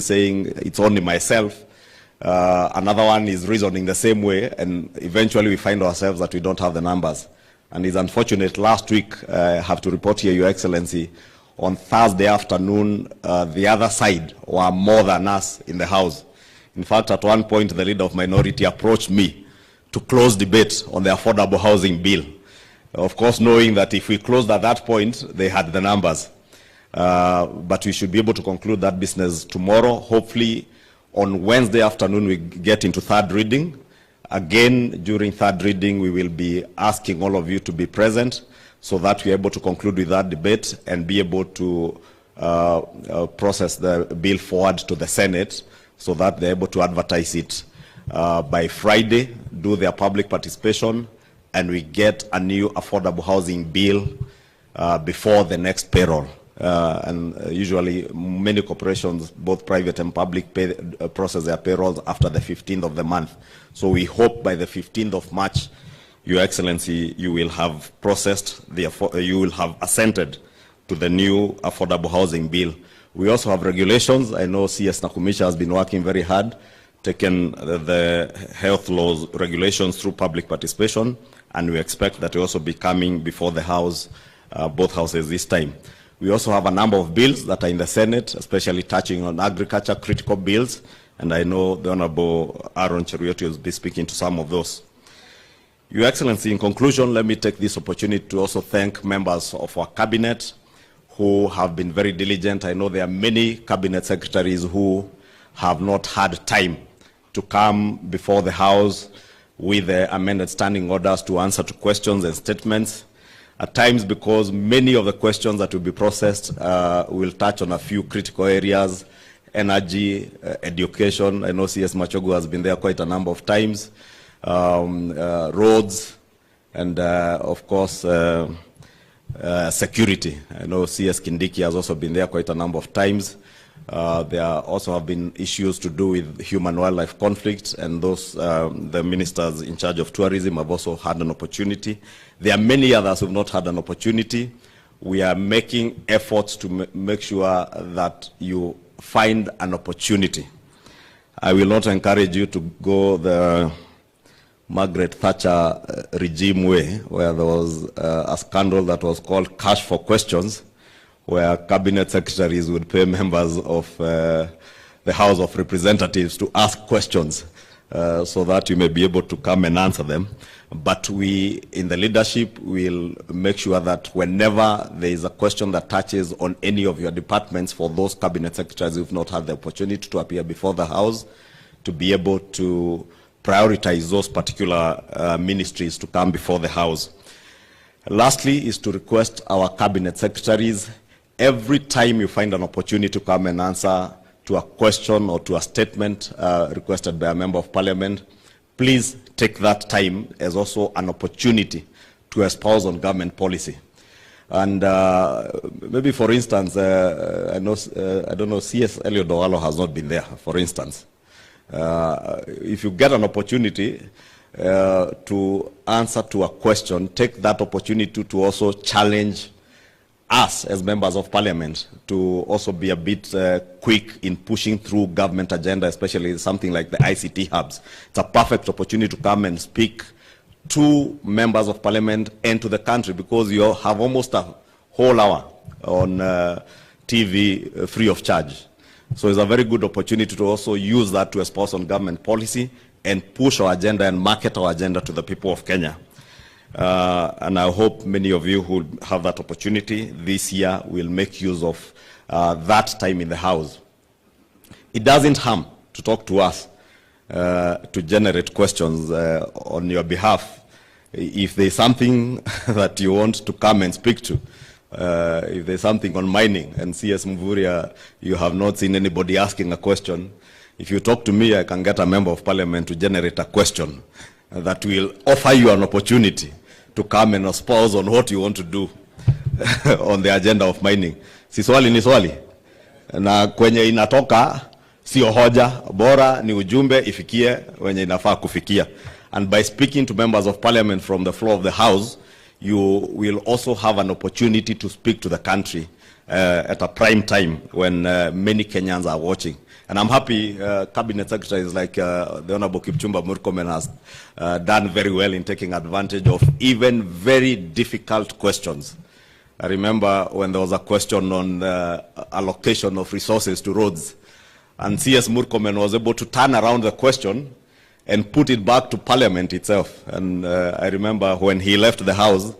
saying it's only myself. Another one is reasoning the same way, and eventually we find ourselves that we don't have the numbers. And it's unfortunate. Last week, I have to report here, Your Excellency, on Thursday afternoon, the other side were more than us in the House. In fact, at one point, the leader of minority approached me to close debate on the affordable housing bill. Of course, knowing that if we closed at that point, they had the numbers. But we should be able to conclude that business tomorrow. Hopefully, on Wednesday afternoon, we get into third reading. Again, during third reading, we will be asking all of you to be present so that we're able to conclude with that debate and be able to process the bill forward to the Senate so that they're able to advertise it by Friday, do their public participation, and we get a new affordable housing bill before the next payroll. And usually many corporations, both private and public, process their payrolls after the 15th of the month. So we hope by the 15th of March, Your Excellency, you will have processed, you will have assented to the new affordable housing bill. We also have regulations. I know CS Nakumisha has been working very hard, taken the health laws regulations through public participation, and we expect that will also be coming before the House, both houses this time. We also have a number of bills that are in the Senate, especially touching on agriculture, critical bills, and I know the Honorable Aaron Cheruiyot will be speaking to some of those. Your Excellency, in conclusion, let me take this opportunity to also thank members of our cabinet who have been very diligent. I know there are many cabinet secretaries who have not had time to come before the House with the amended standing orders to answer to questions and statements. At times, because many of the questions that will be processed will touch on a few critical areas: energy, education. I know CS Machogu has been there quite a number of times, roads, and of course, security. I know CS Kindiki has also been there quite a number of times. There also have been issues to do with human-wildlife conflicts, and those, the ministers in charge of tourism have also had an opportunity. There are many others who have not had an opportunity. We are making efforts to make sure that you find an opportunity. I will not encourage you to go the Margaret Thatcher regime way, where there was a scandal that was called Cash for Questions, where cabinet secretaries would pay members of the House of Representatives to ask questions so that you may be able to come and answer them. But we, in the leadership, will make sure that whenever there is a question that touches on any of your departments, for those cabinet secretaries who have not had the opportunity to appear before the House, to be able to prioritize those particular ministries to come before the House. Lastly is to request our cabinet secretaries, every time you find an opportunity to come and answer to a question or to a statement requested by a member of parliament, please take that time as also an opportunity to espouse on government policy. And maybe, for instance, I don't know, CS Eliud Owalo has not been there, for instance. If you get an opportunity to answer to a question, take that opportunity to also challenge us as members of parliament to also be a bit quick in pushing through government agenda, especially something like the ICT hubs. It's a perfect opportunity to come and speak to members of parliament and to the country, because you have almost a whole hour on TV free of charge. So it's a very good opportunity to also use that to espouse on government policy and push our agenda and market our agenda to the people of Kenya. And I hope many of you who have that opportunity this year will make use of that time in the House. It doesn't harm to talk to us, to generate questions on your behalf. If there's something that you want to come and speak to, if there's something on mining, and CS Mvuria, you have not seen anybody asking a question, if you talk to me, I can get a member of parliament to generate a question that will offer you an opportunity to come and espouse on what you want to do on the agenda of mining. Si swali ni swali. Na kwenye inatoka, sio hoja, bora ni ujumbe ifikie wenye inafaa kufikia. And by speaking to members of parliament from the floor of the House, you will also have an opportunity to speak to the country at a prime time when many Kenyans are watching. And I'm happy Cabinet Secretaries like the Honorable Kipchumba Murkomen has done very well in taking advantage of even very difficult questions. I remember when there was a question on the allocation of resources to roads, and CS Murkomen was able to turn around the question and put it back to Parliament itself. And I remember when he left the House,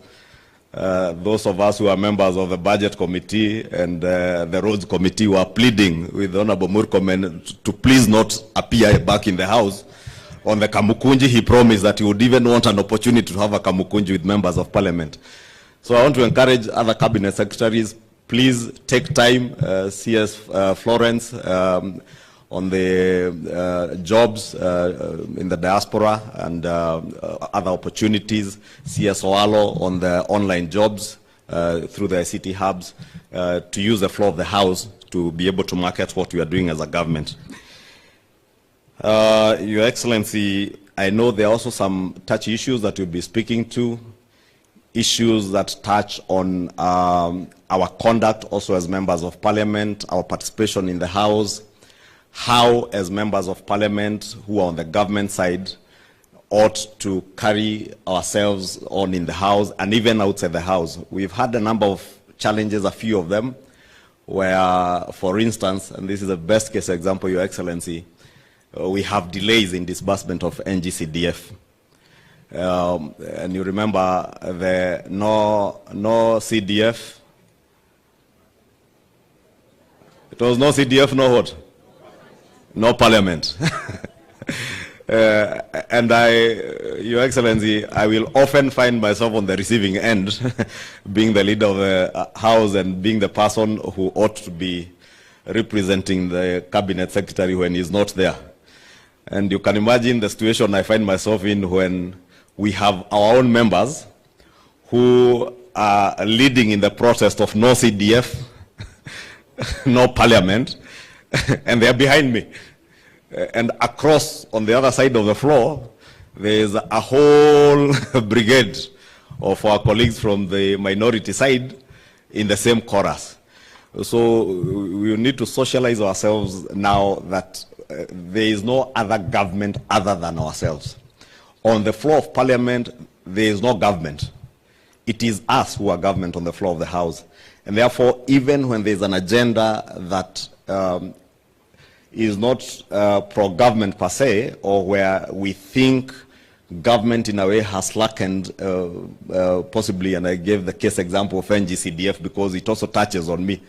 those of us who are members of the Budget Committee and the Roads Committee were pleading with Honorable Murkomen to please not appear back in the House. On the Kamukunji, he promised that he would even want an opportunity to have a Kamukunji with members of Parliament. So I want to encourage other Cabinet Secretaries, please take time, CS Florence, on the jobs in the diaspora and other opportunities, CS Oalo on the online jobs through the ICT hubs, to use the floor of the House to be able to market what we are doing as a government. Your Excellency, I know there are also some touchy issues that we'll be speaking to, issues that touch on our conduct also as members of Parliament, our participation in the House, how as members of Parliament who are on the government side ought to carry ourselves on in the House and even outside the House. We've had a number of challenges, a few of them, where, for instance, and this is a best case example, Your Excellency, we have delays in disbursement of NG-CDF. And you remember the no CDF. It was no CDF, no what? No Parliament. And Your Excellency, I will often find myself on the receiving end, being the leader of the House and being the person who ought to be representing the Cabinet Secretary when he's not there. And you can imagine the situation I find myself in when we have our own members who are leading in the process of no CDF, no Parliament, and they are behind me. And across, on the other side of the floor, there is a whole brigade of our colleagues from the minority side in the same chorus. So we need to socialize ourselves now that there is no other government other than ourselves. On the floor of Parliament, there is no government. It is us who are government on the floor of the House. And therefore, even when there is an agenda that is not pro-government per se, or where we think government in a way has slackened, possibly, and I gave the case example of NG-CDF because it also touches on me.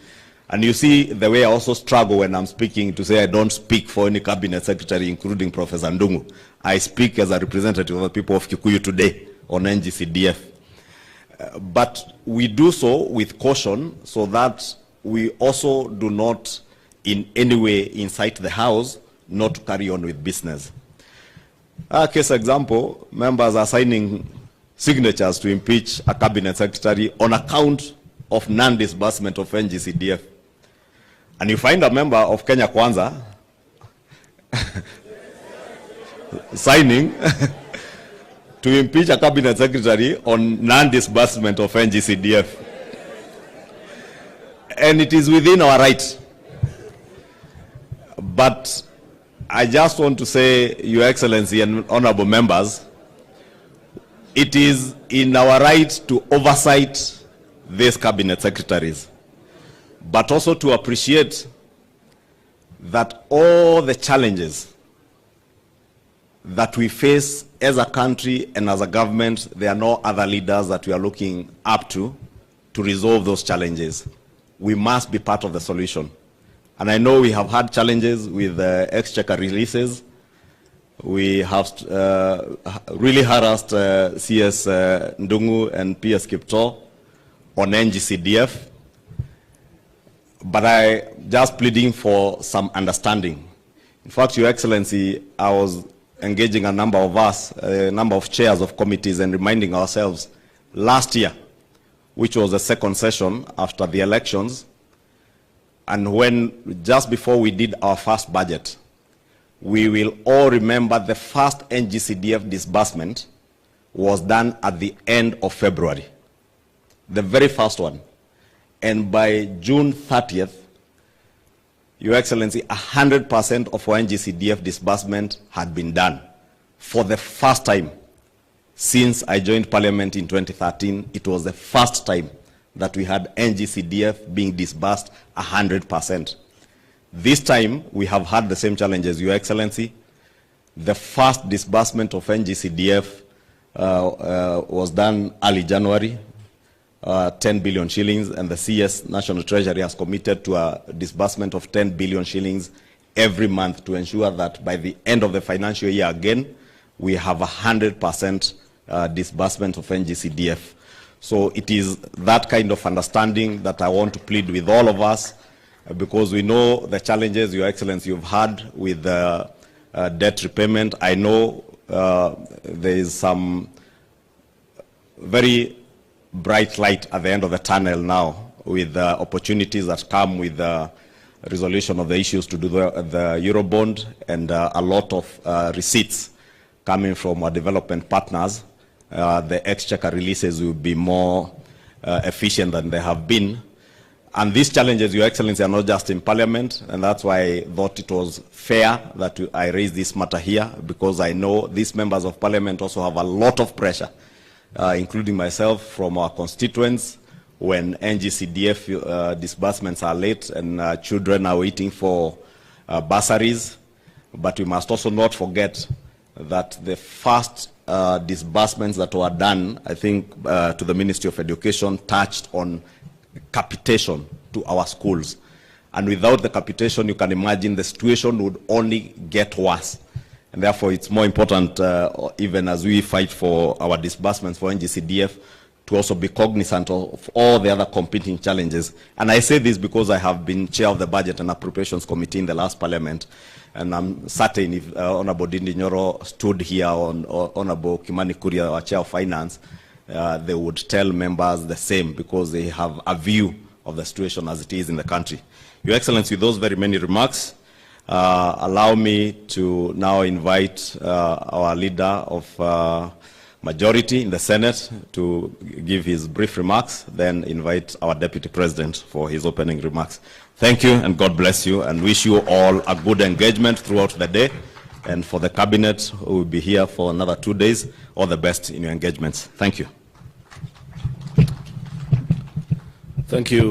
And you see the way I also struggle when I'm speaking to say I don't speak for any Cabinet Secretary, including Professor Ndungu. I speak as a representative of the people of Kikuyu today on NG-CDF. But we do so with caution so that we also do not in any way incite the House not to carry on with business. Case example, members are signing signatures to impeach a Cabinet Secretary on account of non-disbursement of NG-CDF. And you find a member of Kenya Kwanza signing to impeach a Cabinet Secretary on non-disbursement of NG-CDF. And it is within our right. But I just want to say, Your Excellency and honorable members, it is in our right to oversight these Cabinet Secretaries, but also to appreciate that all the challenges that we face as a country and as a government, there are no other leaders that we are looking up to resolve those challenges. We must be part of the solution. And I know we have had challenges with exchequer releases. We have really harassed CS Ndungu and PS Kipto on NG-CDF. But I just pleading for some understanding. In fact, Your Excellency, I was engaging a number of us, a number of chairs of committees, and reminding ourselves last year, which was the second session after the elections, and when just before we did our first budget, we will all remember the first NG-CDF disbursement was done at the end of February, the very first one. And by June 30th, Your Excellency, 100% of our NG-CDF disbursement had been done. For the first time since I joined Parliament in 2013, it was the first time that we had NG-CDF being disbursed 100%. This time, we have had the same challenges, Your Excellency. The first disbursement of NG-CDF was done early January, 10 billion shillings, and the CS National Treasury has committed to a disbursement of 10 billion shillings every month to ensure that by the end of the financial year again, we have 100% disbursement of NG-CDF. So it is that kind of understanding that I want to plead with all of us, because we know the challenges, Your Excellency, you've had with debt repayment. I know there is some very bright light at the end of the tunnel now with opportunities that come with the resolution of the issues to do the Eurobond and a lot of receipts coming from our development partners. The exchequer releases will be more efficient than they have been. And these challenges, Your Excellency, are not just in Parliament, and that's why I thought it was fair that I raise this matter here, because I know these members of Parliament also have a lot of pressure, including myself, from our constituents, when NG-CDF disbursements are late and children are waiting for bursaries. But we must also not forget that the first disbursements that were done, I think, to the Ministry of Education touched on capitation to our schools. And without the capitation, you can imagine the situation would only get worse. And therefore, it's more important, even as we fight for our disbursements for NG-CDF, to also be cognizant of all the other competing challenges. And I say this because I have been chair of the Budget and Appropriations Committee in the last Parliament. And I'm certain if Honorable Dindi Nyoro stood here on Honorable Kimani Kuria, our Chair of Finance, they would tell members the same, because they have a view of the situation as it is in the country. Your Excellency, with those very many remarks, allow me to now invite our leader of majority in the Senate to give his brief remarks, then invite our Deputy President for his opening remarks. Thank you, and God bless you, and wish you all a good engagement throughout the day. And for the Cabinet, who will be here for another 2 days, all the best in your engagements. Thank you. Thank you.